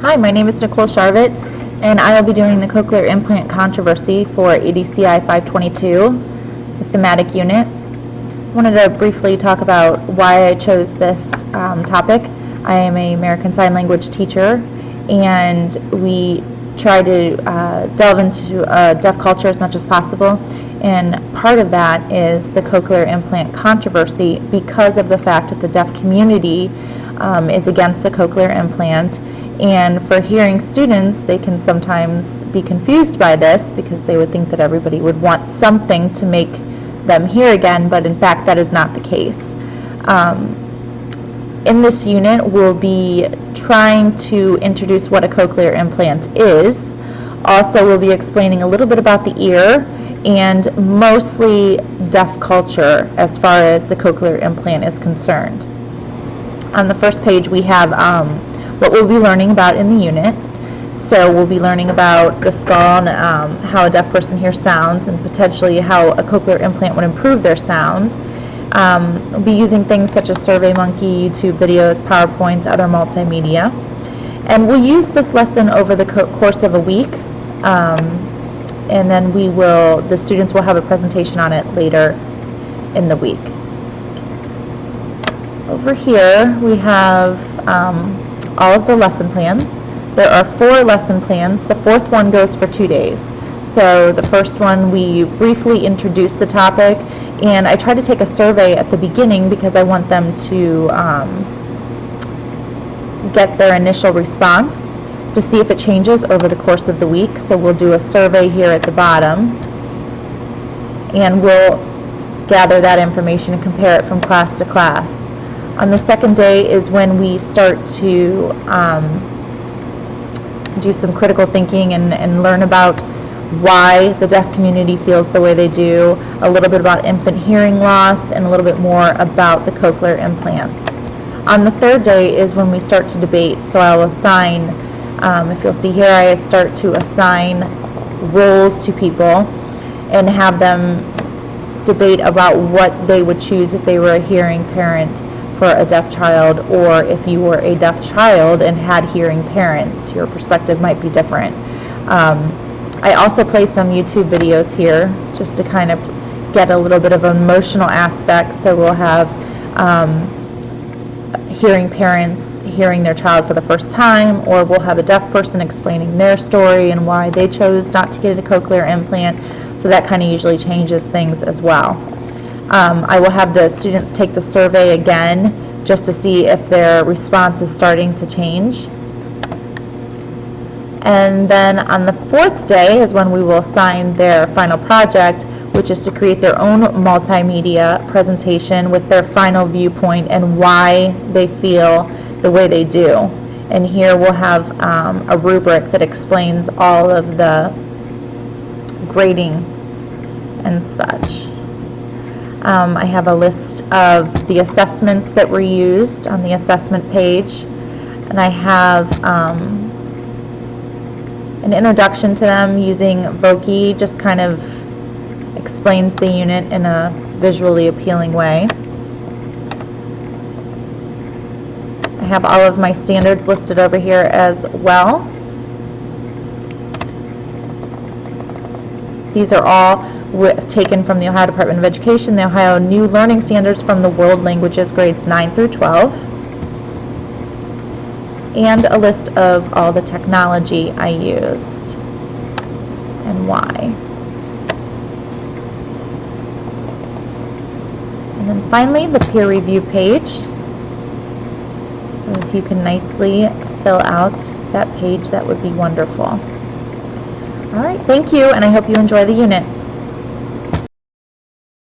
Hi, my name is Nicole Sharvett, and I will be doing the cochlear implant controversy for Edci 522, the thematic unit. I wanted to briefly talk about why I chose this topic. I am an American Sign Language teacher, and we try to delve into deaf culture as much as possible, and part of that is the cochlear implant controversy because of the fact that the deaf community is against the cochlear implant. And for hearing students, they can sometimes be confused by this because they would think that everybody would want something to make them hear again, but in fact that is not the case. In this unit, we'll be trying to introduce what a cochlear implant is. Also, we'll be explaining a little bit about the ear and mostly deaf culture as far as the cochlear implant is concerned. On the first page, we have what we'll be learning about in the unit. So we'll be learning about the skull and how a deaf person hears sounds and potentially how a cochlear implant would improve their sound. We'll be using things such as SurveyMonkey, YouTube videos, PowerPoints, other multimedia. And we'll use this lesson over the course of a week. And then the students will have a presentation on it later in the week. Over here we have all of the lesson plans. There are 4 lesson plans. The 4th one goes for 2 days. So the first one, we briefly introduce the topic, and I try to take a survey at the beginning because I want them to get their initial response to see if it changes over the course of the week. So we'll do a survey here at the bottom, and we'll gather that information and compare it from class to class. On the second day is when we start to do some critical thinking and learn about why the deaf community feels the way they do, a little bit about infant hearing loss, and a little bit more about the cochlear implants. On the third day is when we start to debate. So I'll assign, if you'll see here, I start to assign roles to people and have them debate about what they would choose if they were a hearing parent for a deaf child, or if you were a deaf child and had hearing parents, your perspective might be different. I also play some YouTube videos here just to kind of get a little bit of an emotional aspect. So we'll have hearing parents hearing their child for the first time, or we'll have a deaf person explaining their story and why they chose not to get a cochlear implant. So that kind of usually changes things as well. I will have the students take the survey again just to see if their response is starting to change. And then on the 4th day is when we will assign their final project, which is to create their own multimedia presentation with their final viewpoint and why they feel the way they do. And here we'll have a rubric that explains all of the grading and such. I have a list of the assessments that were used on the assessment page, and I have an introduction to them using Voki, just kind of explains the unit in a visually appealing way. I have all of my standards listed over here as well. These are all taken from the Ohio Department of Education, the Ohio New Learning Standards from the World Languages grades 9 through 12, and a list of all the technology I used and why. And then finally, the peer review page. So if you can nicely fill out that page, that would be wonderful. All right, thank you, and I hope you enjoy the unit.